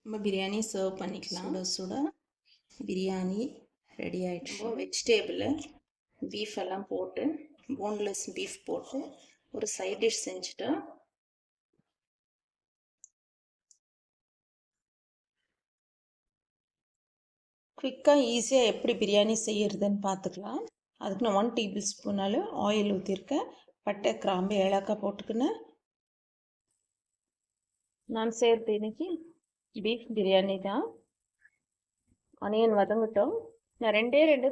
நம்ம பிரியாணி சர்வ் பண்ணிக்கலாம். சுட சுட பிரியாணி ரெடி ஆகிடுச்சு. வெஜிடேபிள் பீஃப் எல்லாம் போட்டு போன்லெஸ் பீஃப் போட்டு ஒரு சைட் டிஷ் செஞ்சுட்டு குயிக்காக ஈஸியாக எப்படி பிரியாணி செய்யறதுன்னு பார்த்துக்கலாம். அதுக்கு நான் 1 டேபிள் ஸ்பூன் ஆயில் ஊற்றிருக்கேன். பட்டை கிராம்பு ஏலக்காய் போட்டுக்கின்னு நான் செய்கிறது இன்னைக்கு பீஃப் பிரியாணி தான். ஆனியன் வதங்கட்டும். நான் 2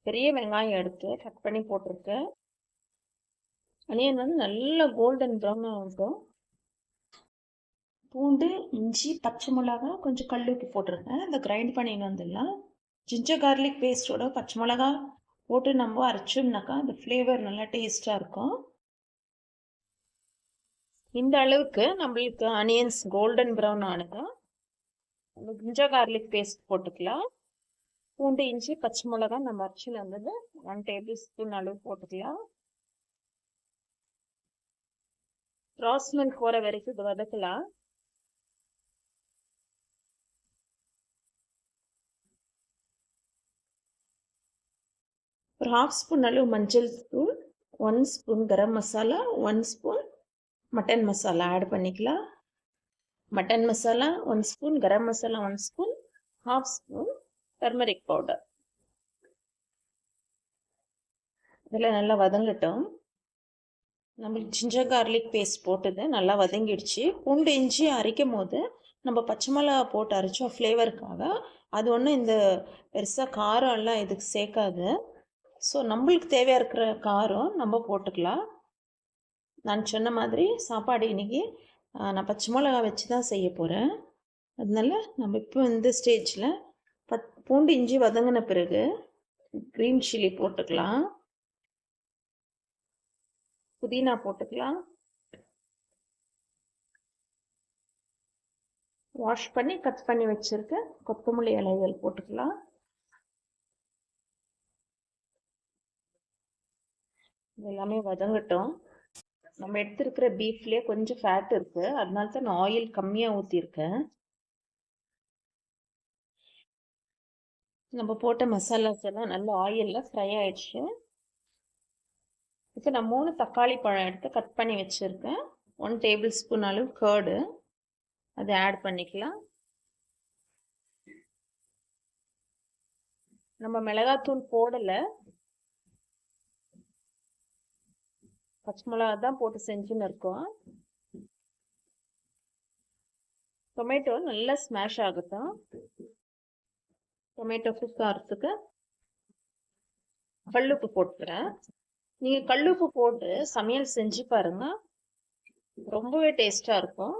பெரிய வெங்காயம் எடுத்து கட் பண்ணி போட்டிருக்கேன். ஆனியன் நல்லா கோல்டன் ப்ரௌன் ஆகட்டும். பூண்டு, இஞ்சி, பச்சை மிளகா, கொஞ்சம் கல்லுப்பு போட்டிருக்கேன். இந்த கிரைண்ட் பண்ணின்னு வந்துடலாம். ஜிஞ்சர் கார்லிக் பேஸ்ட்டோட பச்சை மிளகா போட்டு நம்ம அரைச்சோம்னாக்கா அந்த ஃப்ளேவர் நல்லா டேஸ்ட்டாக இருக்கும். இந்த அளவுக்கு நம்மளுக்கு ஆனியன்ஸ் கோல்டன் ப்ரௌன் ஆனதும் ஜிஞ்சர் கார்லிக் பேஸ்ட் போட்டுக்கலாம். பூண்டு, இஞ்சி, பச்சை மிளகா நம்ம அரைச்சில் வந்தது 1 டேபிள் ஸ்பூன் அளவு போட்டுக்கலாம். ராஸ்மெல் போகிற வரைக்கும் இது வதக்கலாம். ஒரு 1/2 ஸ்பூன் அளவு மஞ்சள் தூள், 1 spoon garam masala, 1 spoon mutton masala add பண்ணிக்கலாம். Mutton masala 1 spoon, garam masala 1 spoon, 1/2 spoon turmeric powder. இதெல்லாம் நல்லா வதங்கட்டும். நம்மளுக்கு ஜிஞ்சர் கார்லிக் பேஸ்ட் போட்டது நல்லா வதங்கிடுச்சு. பூண்டு இஞ்சி அரைக்கும் போது நம்ம பச்சை மிளகா போட்டு அரைச்சோம் ஃப்ளேவருக்காக. அது ஒன்றும் இந்த பெருசாக காரம் எல்லாம் இதுக்கு சேர்க்காது. ஸோ நம்மளுக்கு தேவையாக இருக்கிற காரம் நம்ம போட்டுக்கலாம். நான் சொன்ன மாதிரி சாப்பாடு இன்னைக்கு நான் பச்சை மிளகா வச்சு தான் செய்ய போகிறேன். அதனால நம்ம இப்போ இந்த ஸ்டேஜில் பூண்டு இஞ்சி வதங்கின பிறகு க்ரீன் சில்லி போட்டுக்கலாம். புதினா போட்டுக்கலாம். வாஷ் பண்ணி கட் பண்ணி வச்சிருக்க கொத்தமல்லி இலைகள் போட்டுக்கலாம். எல்லாமே வதங்கட்டும். நம்ம எடுத்துருக்கிற பீஃப்லேயே கொஞ்சம் ஃபேட் இருக்கு, அதனால தான் நான் ஆயில் கம்மியாக ஊற்றிருக்கேன். நம்ம போட்ட மசாலாஸ் எல்லாம் நல்ல ஆயிலில் ஃப்ரை ஆயிடுச்சு. இப்போ நான் 3 தக்காளி பழம் எடுத்து கட் பண்ணி வச்சுருக்கேன். 1 டேபிள் ஸ்பூன் அளவு கர்டு அதை ஆட் பண்ணிக்கலாம். நம்ம மிளகாத்தூள் போடலை, பச்சை மிளகா தான் போட்டு செஞ்சுன்னு இருக்கோம். டொமேட்டோ நல்லா ஸ்மாஷ் ஆகட்டும். டொமேட்டோ குக் ஆகிறதுக்கு கல்லுப்பு போட்டுக்கிறேன். நீங்கள் கல்லுப்பு போட்டு சமையல் செஞ்சு பாருங்க, ரொம்பவே டேஸ்டாக இருக்கும்.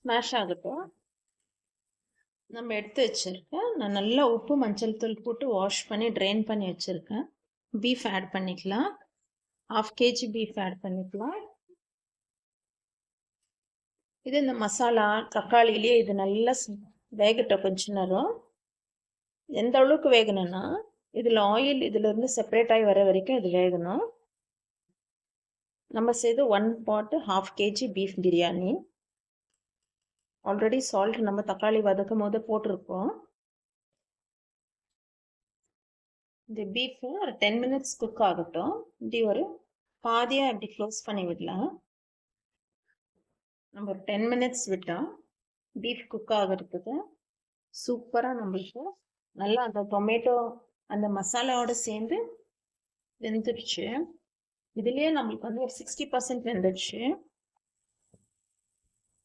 ஸ்மாஷ் ஆகட்டும். நம்ம எடுத்து வச்சுருக்கேன். நான் நல்லா உப்பு மஞ்சள் தூள் போட்டு வாஷ் பண்ணி ட்ரெயின் பண்ணி வச்சுருக்கேன். பீஃப் ஆட் பண்ணிக்கலாம். 1/2 kg பீஃப் ஆட் பண்ணிக்கலாம். இது இந்த மசாலா தக்காளிலேயே இது நல்லா வேகட்டும் கொஞ்ச நேரம். எந்த அளவுக்கு வேகணும்னா இதில் ஆயில் இதிலிருந்து செப்பரேட் ஆகி வர வரைக்கும் இது வேகணும். நம்ம செய்து 1 pot 1/2 kg beef biryani. Already salt நம்ம தக்காளி வதக்கும் போது போட்டிருக்கோம். இந்த பீஃபு ஒரு 10 minutes குக் ஆகட்டும். இப்படி ஒரு பாதியாக இப்படி க்ளோஸ் பண்ணி விடலாம். நம்ம ஒரு 10 minutes விட்டோம் பீஃப் குக் ஆகிறதுக்கு. சூப்பராக நம்மளுக்கு நல்லா அந்த டொமேட்டோ அந்த மசாலாவோட சேர்ந்து வெந்துடுச்சு. இதுலேயே நம்மளுக்கு ஒரு 60% வெந்துடுச்சு.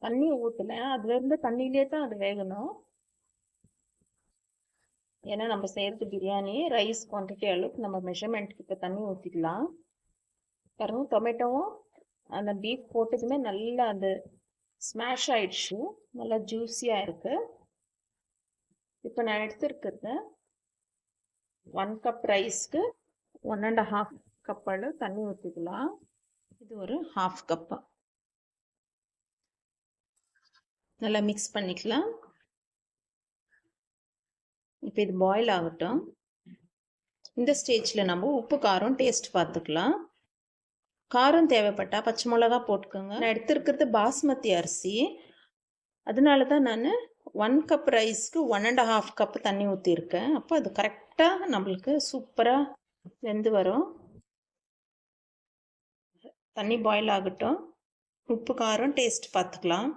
தண்ணி ஊற்றலை, அதுலேருந்து தண்ணியிலே தான் அது வேகணும். ஏன்னா நம்ம செய்கிறது பிரியாணி, ரைஸ் குவான்டிட்டி அளவுக்கு நம்ம மெஷர்மெண்ட்டுக்கு இப்போ தண்ணி ஊற்றிக்கலாம். பாருங்க, டொமேட்டோவும் அந்த பீஃப் போட்டதுமே நல்லா அது ஸ்மாஷ் ஆயிடுச்சு, நல்லா ஜூஸியாக இருக்கு. இப்போ நான் எடுத்துருக்கிறது 1 கப் ரைஸ்க்கு 1 1/2 கப் அளவு தண்ணி ஊற்றிக்கலாம். இது ஒரு 1/2 கப்பு. நல்லா மிக்ஸ் பண்ணிக்கலாம். இப்போ இது பாயில் ஆகட்டும். இந்த ஸ்டேஜில் நம்ம உப்பு காரம் டேஸ்ட் பார்த்துக்கலாம். காரம் தேவைப்பட்டால் பச்சை மிளகா போட்டுக்கோங்க. நான் எடுத்துருக்கிறது பாஸ்மதி அரிசி, அதனால தான் நான் 1 கப் ரைஸ்க்கு 1.5 கப் தண்ணி ஊற்றிருக்கேன். அப்போ அது கரெக்டாக நம்மளுக்கு சூப்பராக வெந்து வரும். தண்ணி பாயில் ஆகட்டும். உப்பு காரம் டேஸ்ட் பார்த்துக்கலாம்.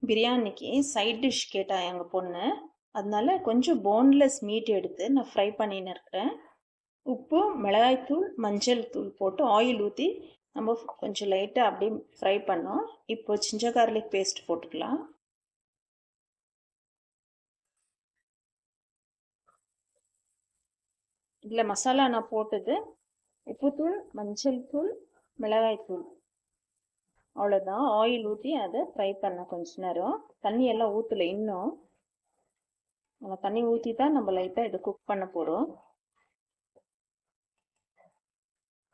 பிரியாணிக்கு சைட் டிஷ் கேட்டா எங்கள் பொண்ணு, அதனால கொஞ்சம் போன்லெஸ் மீட் எடுத்து நான் ஃப்ரை பண்ணின்னு இருக்கிறேன். உப்பு, மிளகாய்த்தூள், மஞ்சள் தூள் போட்டு ஆயில் ஊற்றி நம்ம கொஞ்சம் லைட்டாக அப்படியே ஃப்ரை பண்ணோம். இப்போ ஜிஞ்சர் கார்லிக் பேஸ்ட் போட்டுக்கலாம். இதில் மசாலா நான் போட்டது உப்புத்தூள், மஞ்சள் தூள், மிளகாய்த்தூள், அவ்வளோதான். ஆயில் ஊற்றி அதை ஃப்ரை பண்ண கொஞ்ச நேரம். தண்ணி எல்லாம் ஊற்றலை இன்னும். நம்ம தண்ணி ஊற்றி தான் நம்ம லைட்டாக இதை குக் பண்ண போகிறோம்.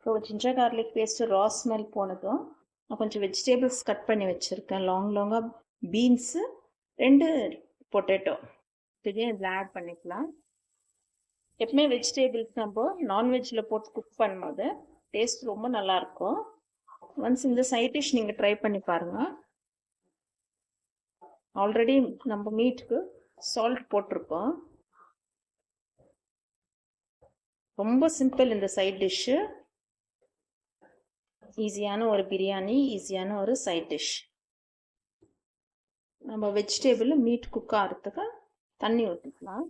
So ginger garlic paste raw smell போனதும் நான் கொஞ்சம் வெஜிடேபிள்ஸ் கட் பண்ணி வச்சுருக்கேன். லாங்காக பீன்ஸு, 2 பொட்டேட்டோ இதையும் இதில் ஆட் பண்ணிக்கலாம். எப்பவுமே வெஜிடேபிள்ஸ் நம்ம நான்வெஜ்ஜில் போட்டு குக் பண்ணும்போது டேஸ்ட் ரொம்ப நல்லாயிருக்கும். ஒன்ஸ் இந்த சைட் டிஷ் நீங்கள் ட்ரை பண்ணி பாருங்கள். ஆல்ரெடி நம்ம மீட்டுக்கு சால்ட் போட்டிருக்கோம். ரொம்ப சிம்பிள் இந்த சைட் டிஷ்ஷு. ஈஸியான ஒரு பிரியாணி, ஈஸியான ஒரு சைட் டிஷ். நம்ம வெஜிடேபிள் மீட் குக் ஆகிறதுக்கு தண்ணி ஊற்றிக்கலாம்.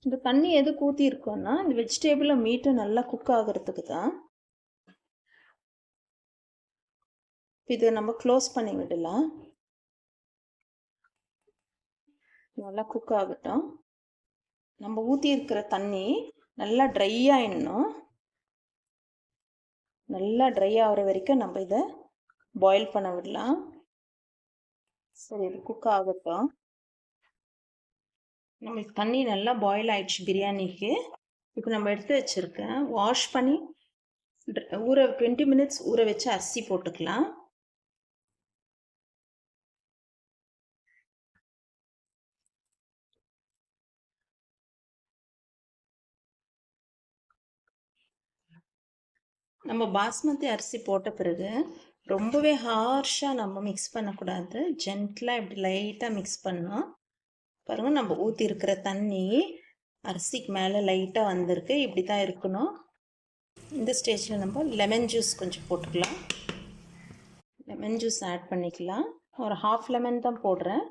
இந்த தண்ணி எதுக்கு ஊற்றிருக்கோன்னா இந்த வெஜிடேபிள் மீட்டு நல்லா குக் ஆகிறதுக்கு தான். இதை நம்ம க்ளோஸ் பண்ணி விடலாம். நல்லா குக் ஆகட்டும். நம்ம ஊற்றி இருக்கிற தண்ணி நல்லா ட்ரை ஆகிடணும். நல்லா ட்ரை ஆகிற வரைக்கும் நம்ம இதை பாயில் பண்ண விடலாம். சரி, இது குக் ஆகட்டும். நம்மளுக்கு தண்ணி நல்லா பாயில் ஆயிடுச்சு பிரியாணிக்கு. இப்போ நம்ம எடுத்து வச்சுருக்கேன் வாஷ் பண்ணி 20 மினிட்ஸ் ஊற வச்சு அரிசி போட்டுக்கலாம். நம்ம பாஸ்மதி அரிசி போட்ட பிறகு ரொம்பவே ஹார்ஷாக நம்ம மிக்ஸ் பண்ணக்கூடாது. ஜென்டிலாக இப்படி லைட்டாக மிக்ஸ் பண்ணோம். பாருங்கள், நம்ம ஊற்றி இருக்கிற தண்ணி அரிசிக்கு மேலே லைட்டாக வந்திருக்கு. இப்படி தான் இருக்கணும். இந்த ஸ்டேஜில் நம்ம லெமன் ஜூஸ் கொஞ்சம் போட்டுக்கலாம். லெமன் ஜூஸ் ஆட் பண்ணிக்கலாம். ஒரு 1/2 லெமன் தான் போடுறேன்.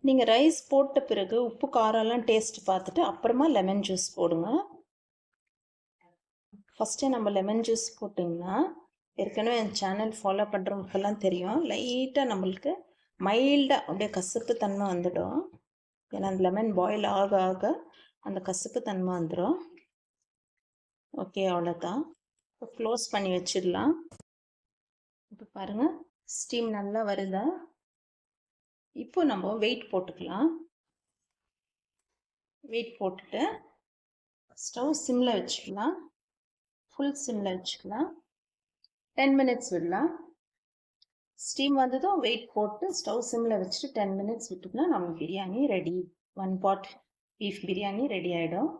நீங்கள் ரைஸ் போட்ட பிறகு உப்பு காரம்லாம் டேஸ்ட் பார்த்துட்டு அப்புறமா லெமன் ஜூஸ் போடுங்க. ஃபஸ்ட்டே நம்ம லெமன் ஜூஸ் போட்டிங்கன்னா, ஏற்கனவே என் சேனல் ஃபாலோ பண்ணுறவங்களுக்கெல்லாம் தெரியும், லைட்டாக நம்மளுக்கு மைல்டாக அப்படியே கசப்பு தன்மை வந்துடும். ஏன்னா அந்த லெமன் பாயில் ஆக ஆக அந்த கசப்பு தன்மை வந்துடும். ஓகே, அவ்வளோதான். இப்போ க்ளோஸ் பண்ணி வச்சிடலாம். இப்போ பாருங்கள், ஸ்டீம் நல்லா வருதா. இப்போ நம்ம வெயிட் போட்டுக்கலாம். வெயிட் போட்டுட்டு ஸ்டவ் சிம்மில் வச்சுக்கலாம். ஃபுல் சிம்மில் வச்சுக்கலாம். 10 மினிட்ஸ் விடலாம். ஸ்டீம் வந்ததும் வெயிட் போட்டு ஸ்டவ் சிம்மில் வச்சுட்டு 10 மினிட்ஸ் விட்டுனா நம்ம biryani ready. 1 pot beef biryani ready ஆகிடும்.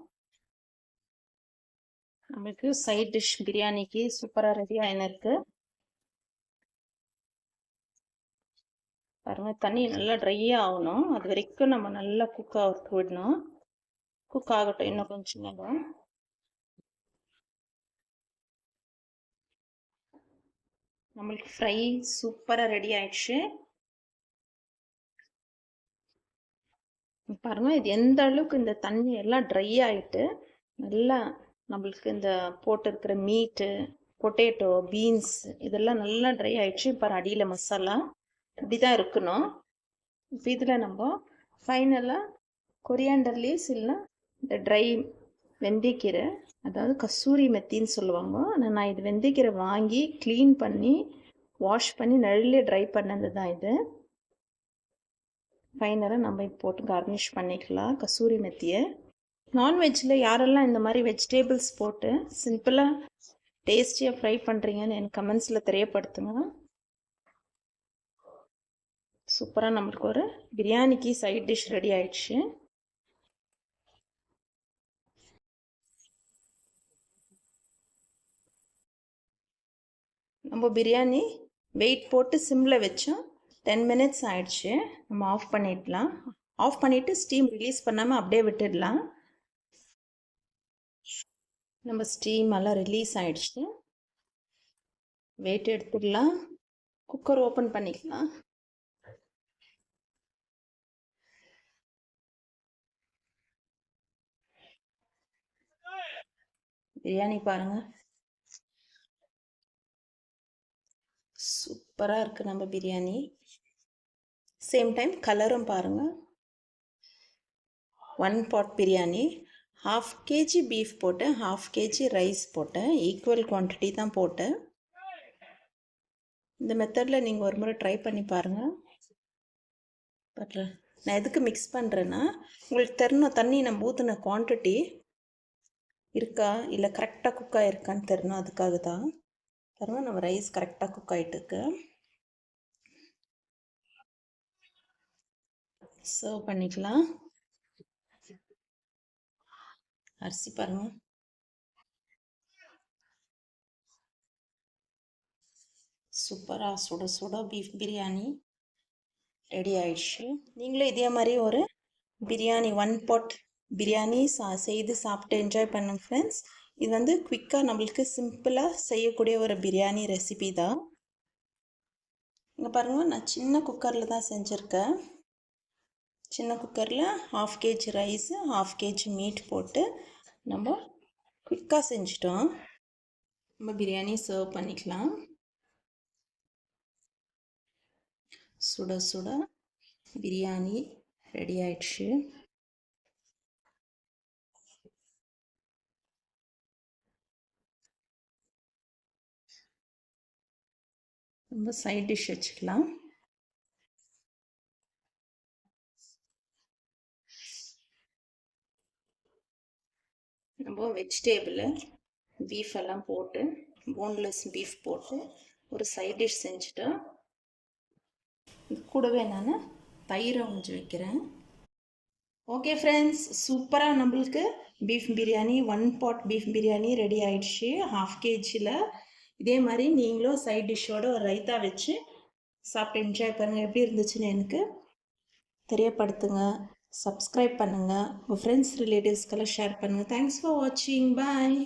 நம்மளுக்கு சைட் டிஷ் பிரியாணிக்கு சூப்பராக ரெடி ஆகிருக்கு. பாருங்கள், தண்ணி நல்லா ட்ரையாக ஆகணும். அது வரைக்கும் நம்ம நல்லா குக் ஆகிறதுக்கு விடணும். குக் ஆகட்டும் இன்னும் கொஞ்சம் நேரம். நம்மளுக்கு ஃப்ரை சூப்பராக ரெடி ஆயிடுச்சு. பாருங்கள், இது எந்த அளவுக்கு இந்த தண்ணி எல்லாம் ட்ரை ஆகிட்டு நல்லா நம்மளுக்கு இந்த போட்டிருக்கிற மீட்டு, பொட்டேட்டோ, பீன்ஸ் இதெல்லாம் நல்லா ட்ரை ஆகிடுச்சு. இப்போ அடியில் மசாலா இப்படி தான் இருக்கணும். இப்போ இதில் நம்ம ஃபைனலாக கொரியாண்டர் லீவ்ஸ் இல்லைன்னா இந்த ட்ரை வெந்தயக்கீரை, அதாவது கஸ்தூரி மெத்தின்னு சொல்லுவாங்க. ஆனால் நான் இது வெந்தயக்கீரை வாங்கி க்ளீன் பண்ணி வாஷ் பண்ணி நடுவில் ட்ரை பண்ணது தான் இது. ஃபைனலாக நம்ம இப்போ போட்டு கார்னிஷ் பண்ணிக்கலாம் கஸ்தூரி மெத்தியை. நான்வெஜ்ஜில் யாரெல்லாம் இந்த மாதிரி வெஜிடேபிள்ஸ் போட்டு சிம்பிளாக டேஸ்டியாக ஃப்ரை பண்ணுறீங்கன்னு எனக்கு கமெண்ட்ஸில் தெரியப்படுத்துங்க. சூப்பராக நம்மளுக்கு ஒரு பிரியாணிக்கு சைட் டிஷ் ரெடி ஆயிடுச்சு. நம்ம பிரியாணி வெயிட் போட்டு சிம்மில் வச்சோம். 10 மினிட்ஸ் ஆயிடுச்சு. நம்ம ஆஃப் பண்ணிடலாம். ஆஃப் பண்ணிவிட்டு ஸ்டீம் ரிலீஸ் பண்ணாமல் அப்படியே விட்டுடலாம். நம்ம ஸ்டீம் எல்லாம் ரிலீஸ் ஆயிடுச்சு. வெயிட் எடுத்துடலாம். குக்கர் ஓப்பன் பண்ணிக்கலாம். பிரியாணி பாருங்கள், சூப்பராக இருக்குது நம்ம பிரியாணி. சேம் டைம் கலரும் பாருங்கள். 1 பாட் பிரியாணி, 1/2 kg பீஃப் போட்டேன், 1/2 kg ரைஸ் போட்டேன். ஈக்குவல் குவான்டிட்டி தான் போட்டேன். இந்த மெத்தடில் நீங்கள் ஒரு முறை ட்ரை பண்ணி பாருங்கள். நான் எதுக்கு மிக்ஸ் பண்ணுறேன்னா, உங்களுக்கு தெரியணும் தண்ணி நம்ம ஊற்றின குவான்டிட்டி இருக்கா இல்லை கரெக்டாக குக் ஆகிருக்கான்னு தெரியணும். அதுக்காக தான் பாருங்கள், நம்ம ரைஸ் கரெக்டாக குக் ஆகிட்டுருக்கு. சர்வ் பண்ணிக்கலாம். அரிசி பாருங்கள், சூப்பராக சுட சுட பீஃப் பிரியாணி ரெடி ஆயிடுச்சு. நீங்களும் இதே மாதிரி ஒரு பிரியாணி 1 பாட் பிரியாணி செய்து சாப்பிட்டு என்ஜாய் பண்ணுங்க ஃப்ரெண்ட்ஸ். இது வந்து குவிக்காக நம்மளுக்கு சிம்பிளாக செய்யக்கூடிய ஒரு பிரியாணி ரெசிபி தான். இங்கே பாருங்கள், நான் சின்ன குக்கரில் தான் செஞ்சுருக்கேன். சின்ன குக்கரில் 1/2 kg ரைஸு 1/2 kg மீட் போட்டு நம்ம குவிக்காக செஞ்சிட்டோம். நம்ம பிரியாணி சர்வ் பண்ணிக்கலாம். சுட சுட பிரியாணி ரெடி ஆயிடுச்சு. நம்ம சைட் டிஷ் வச்சுக்கலாம். நம்ம வெஜிடேபிள் பீஃப் எல்லாம் போட்டு போன்லெஸ் பீஃப் போட்டு ஒரு சைட் டிஷ் செஞ்சுட்டோம். இது கூடவே நான் தயிரை கொஞ்சம் வைக்கிறேன். ஓகே ஃப்ரெண்ட்ஸ், சூப்பராக நம்மளுக்கு பீஃப் பிரியாணி 1 பாட் பீஃப் பிரியாணி ரெடி ஆயிடுச்சு 1/2 kgயில். இதே மாதிரி நீங்களும் சைட் டிஷ்ஷோட ஒரு ரைத்தா வச்சு சாப்பிட்டு என்ஜாய் பண்ணுங்கள். எப்படி இருந்துச்சுன்னு எனக்கு தெரியப்படுத்துங்க. சப்ஸ்கிரைப் பண்ணுங்கள். உங்கள் ஃப்ரெண்ட்ஸ் ரிலேட்டிவ்ஸ்க்கெல்லாம் ஷேர் பண்ணுங்கள். தேங்க்ஸ் ஃபார் வாட்சிங். பாய்.